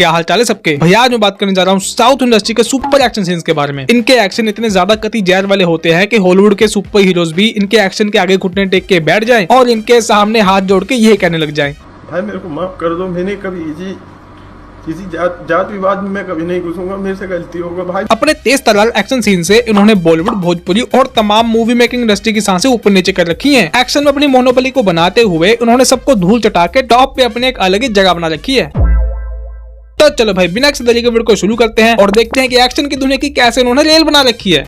क्या हाल चाल है सबके। भैया आज मैं बात करने जा रहा हूँ साउथ इंडस्ट्री के सुपर एक्शन सीन्स के बारे में। इनके एक्शन इतने ज्यादा कति जहर वाले होते हैं कि हॉलीवुड के सुपर हीरोज भी इनके एक्शन के आगे घुटने टेक के बैठ जाएं और इनके सामने हाथ जोड़ के ये कहने लग जाएं, भाई मेरे को माफ कर दो, मैंने कभी किसी जात विवाद में मैं कभी नहीं घुसूंगा, मेरे से गलती होगा भाई। अपने तेज तर्रार एक्शन सीन से इन्होंने बॉलीवुड, भोजपुरी और तमाम मूवी मेकिंग इंडस्ट्री की सांसें ऊपर नीचे कर रखी हैं। एक्शन में अपनी मोनोपोली को बनाते हुए उन्होंने सबको धूल चटा के टॉप पे अपने एक अलग ही जगह बना रखी है। तो चलो भाई बिना किसी तरीके वीडियो को शुरू करते हैं और देखते हैं कि एक्शन की दुनिया की कैसे उन्होंने रेल बना रखी है।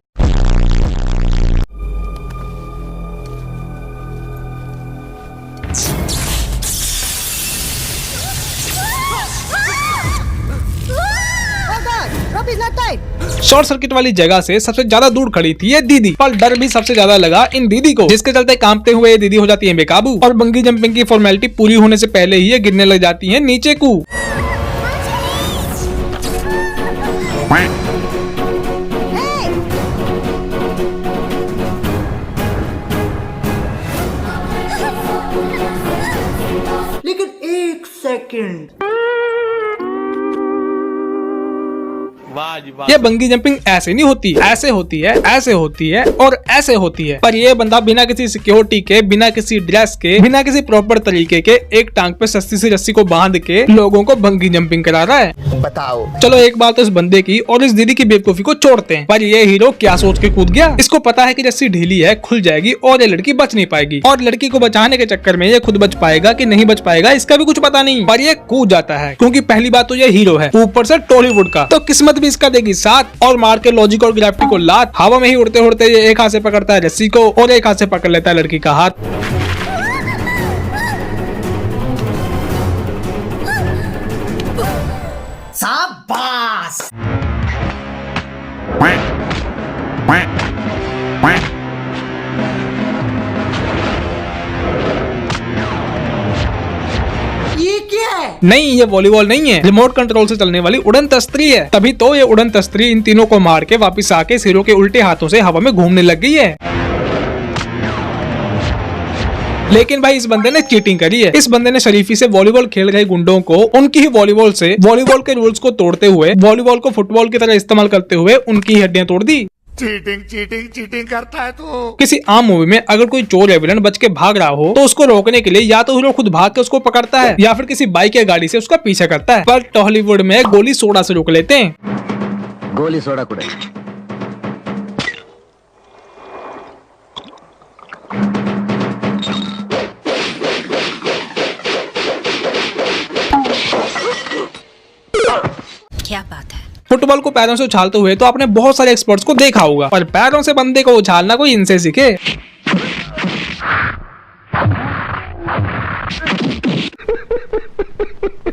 शॉर्ट सर्किट वाली जगह से सबसे ज्यादा दूर खड़ी थी ये दीदी, पर डर भी सबसे ज्यादा लगा इन दीदी को, जिसके चलते कांपते हुए ये दीदी हो जाती है बेकाबू और बंगी जंपिंग की फॉर्मेलिटी पूरी होने से पहले ही ये गिरने लग जाती है नीचे को। लेकिन एक सेकंड, ये बंगी जंपिंग ऐसे नहीं होती, ऐसे होती है, ऐसे होती है और ऐसे होती है। पर ये बंदा बिना किसी सिक्योरिटी के, बिना किसी ड्रेस के, बिना किसी प्रॉपर तरीके के एक टांग पे सस्ती सी रस्सी को बांध के लोगों को बंगी जंपिंग करा रहा है। बताओ। चलो एक बार तो इस बंदे की और इस दीदी की बेवकूफी को छोड़ते हैं, पर ये हीरो क्या सोच के कूद गया। इसको पता है कि रस्सी ढीली है, खुल जाएगी और ये लड़की बच नहीं पाएगी, और लड़की को बचाने के चक्कर में ये खुद बच पाएगा कि नहीं बच पाएगा इसका भी कुछ पता नहीं, पर ये कूद जाता है क्योंकि पहली बात तो ये हीरो है, ऊपर से टॉलीवुड का, तो किस्मत भी इसका देगी साथ। और मार के लॉजिक और ग्रेविटी को लात, हवा में ही उड़ते उड़ते ये एक हाथ से पकड़ता है रस्सी को और एक हाथ से पकड़ लेता है लड़की का हाथ। शाबाश। ये क्या है? नहीं, ये वॉलीबॉल नहीं है, रिमोट कंट्रोल से चलने वाली उड़न तस्तरी है। तभी तो ये उड़न तस्तरी इन तीनों को मार के वापस आके हीरो के उल्टे हाथों से हवा में घूमने लग गई है। लेकिन भाई इस बंदे ने चीटिंग करी है। इस बंदे ने शरीफी से वॉलीबॉल खेल रहे गुंडों को उनकी ही वॉलीबॉल से वॉलीबॉल के रूल्स को तोड़ते हुए, वॉलीबॉल को फुटबॉल की तरह इस्तेमाल करते हुए उनकी हड्डियां तोड़ दी। चीटिंग करता है तो। किसी आम मूवी में अगर कोई चोर या विलन बच के भाग रहा हो तो उसको रोकने के लिए या तो हीरो खुद भाग के उसको पकड़ता है या फिर किसी बाइक या गाड़ी से उसका पीछा करता है। पर टॉलीवुड में गोली सोडा से रोक लेते हैं। गोली सोडा कुड़े। क्या बात है। फुटबॉल को पैरों से उछालते हुए तो आपने बहुत सारे एक्सपर्ट्स को देखा होगा, पर पैरों से बंदे को उछालना कोई इनसे सीखे।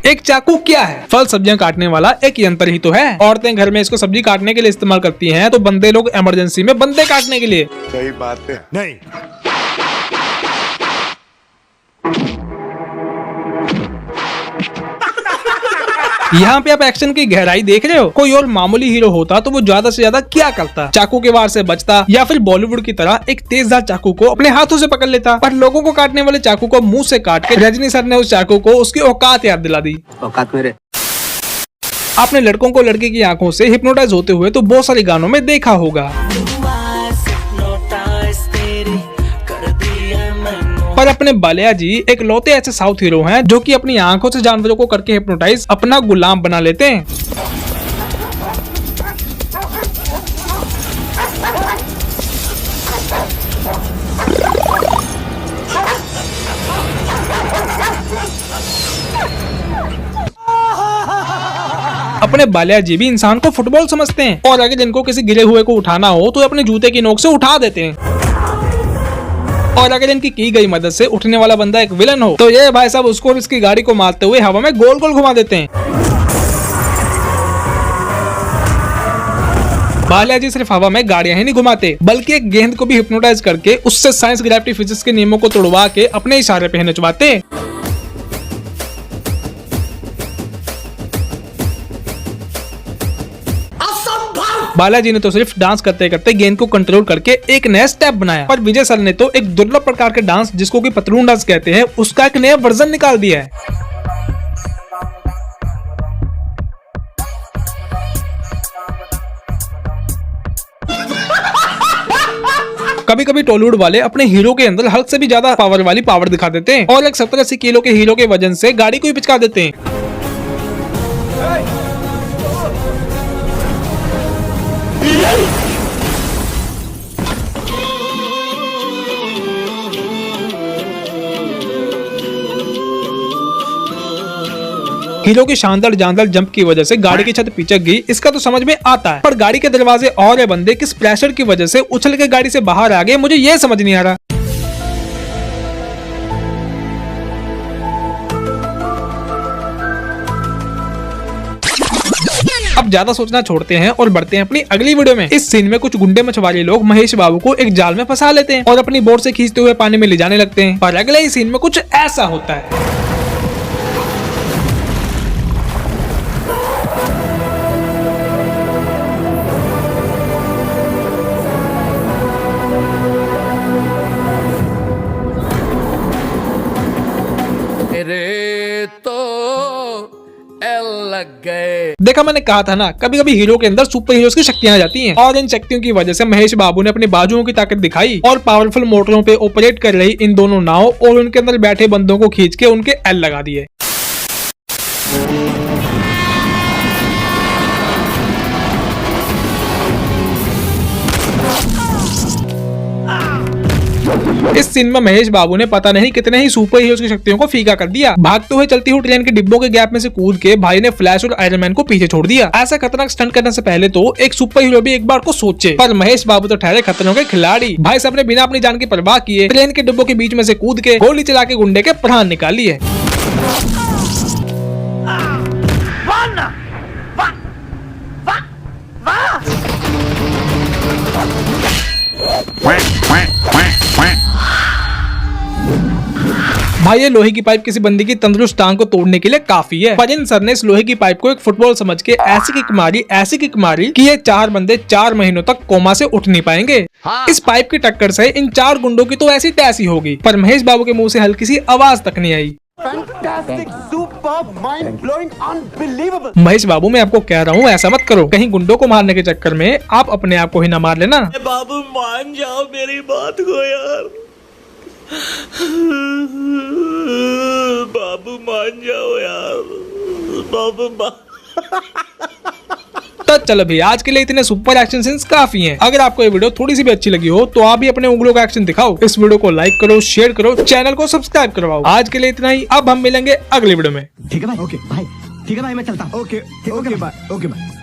एक चाकू क्या है? फल सब्जियां काटने वाला एक यंत्र ही तो है। औरतें घर में इसको सब्जी काटने के लिए इस्तेमाल करती हैं, तो बंदे लोग इमरजेंसी में बंदे काटने के लिए। सही बात है। नहीं। यहाँ पे आप एक्शन की गहराई देख रहे हो। कोई और मामूली हीरो होता तो वो ज्यादा से ज्यादा क्या करता? चाकू के वार से बचता या फिर बॉलीवुड की तरह एक तेजधार चाकू को अपने हाथों से पकड़ लेता। पर लोगों को काटने वाले चाकू को मुंह से काट के रजनी सर ने उस चाकू को उसकी औकात याद दिला दी। औकात मेरे। आपने लड़कों को लड़के की आंखों से हिप्नोटाइज होते हुए तो बहुत सारे गानों में देखा होगा, पर अपने बालिया जी एक लौते ऐसे साउथ हीरो हैं जो कि अपनी आंखों से जानवरों को करके हिप्नोटाइज अपना गुलाम बना लेते हैं। अपने बालिया जी भी इंसान को फुटबॉल समझते हैं और अगर इनको किसी गिरे हुए को उठाना हो तो अपने जूते की नोक से उठा देते हैं। और अगर इनकी की गई मदद से उठने वाला बंदा एक विलन हो तो ये भाई साहब उसको इसकी गाड़ी को मारते हुए हवा में गोल गोल घुमा देते हैं। बालिया जी सिर्फ हवा में गाड़ियां ही नहीं घुमाते बल्कि एक गेंद को भी हिप्नोटाइज करके उससे साइंस, ग्रेविटी, फिजिक्स के नियमों को तोड़वा के अपने इशारे पे नचवाते। बालाजी ने तो सिर्फ डांस करते करते गेंद को कंट्रोल करके एक नया स्टेप बनाया, पर विजय सर ने तो एक दुर्लभ प्रकार के डांस जिसको कि पतलून डांस कहते हैं उसका एक नया वर्जन निकाल दिया है। कभी कभी टॉलीवुड वाले अपने हीरो के अंदर हल्क से भी ज्यादा पावर वाली पावर दिखा देते हैं और एक 70-80 किलो के हीरो के वजन से गाड़ी को ही पिचका देते हैं। हीरो की शानदार जानदार जंप की वजह से गाड़ी की छत पिचक गई, इसका तो समझ में आता है, पर गाड़ी के दरवाजे और ये बंदे किस प्रेशर की वजह से उछल के गाड़ी से बाहर आ गए, मुझे ये समझ नहीं आ रहा। अब ज्यादा सोचना छोड़ते हैं और बढ़ते हैं अपनी अगली वीडियो में। इस सीन में कुछ गुंडे मछुआरे लोग महेश बाबू को एक जाल में फंसा लेते हैं और अपनी बोट से खींचते हुए पानी में ले जाने लगते हैं, पर अगले ही सीन में कुछ ऐसा होता है। देखा, मैंने कहा था ना, कभी कभी हीरो के अंदर सुपर हीरोज की शक्तियां आ जाती हैं और इन शक्तियों की वजह से महेश बाबू ने अपनी बाजुओं की ताकत दिखाई और पावरफुल मोटरों पे ऑपरेट कर रही इन दोनों नाव और उनके अंदर बैठे बंदों को खींच के उनके एल लगा दिए। इस सीन में महेश बाबू ने पता नहीं कितने ही सुपर हीरोज की शक्तियों को फीका कर दिया। भागते हुए चलती हुई ट्रेन के डिब्बों के गैप में से कूद के भाई ने फ्लैश और आयरन मैन को पीछे छोड़ दिया। ऐसा खतरनाक स्टंट करने से पहले तो एक सुपर हीरो भी एक बार को सोचे, पर महेश बाबू तो ठहरे खतरों के खिलाड़ी। भाई साहब ने बिना अपनी जान की परवाह किए ट्रेन के डिब्बों के बीच में से कूद के गोली चला के गुंडे के प्राण निकाल लिए। भाई ये लोहे की पाइप किसी बंदी की तंदुरुस्त टांग को तोड़ने के लिए काफी है, पर इन सर ने इस लोहे की पाइप को एक फुटबॉल समझ के ऐसी किक मारी कि ये 4 बंदे 4 महीनों तक कोमा से उठ नहीं पाएंगे। हाँ। इस पाइप की टक्कर से इन 4 गुंडों की तो ऐसी तैसी होगी, पर महेश बाबू के मुंह से हल्की सी आवाज तक नहीं आई। महेश बाबू, मैं आपको कह रहा हूँ ऐसा मत करो, कहीं गुंडों को मारने के चक्कर में आप अपने आप को ही ना मार लेना। बाबू मान जाओ मेरी बात को यार, बाबू मान जाओ यार, बाबू तो चलो भैया, आज के लिए इतने सुपर एक्शन सीन्स काफी हैं। अगर आपको ये वीडियो थोड़ी सी भी अच्छी लगी हो तो आप भी अपने उंगलियों का एक्शन दिखाओ। इस वीडियो को लाइक करो, शेयर करो, चैनल को सब्सक्राइब करवाओ। आज के लिए इतना ही, अब हम मिलेंगे अगली वीडियो में। ठीक है भाई, ओके भाई, ठीक है भाई, मैं चलता हूँ। Okay bye.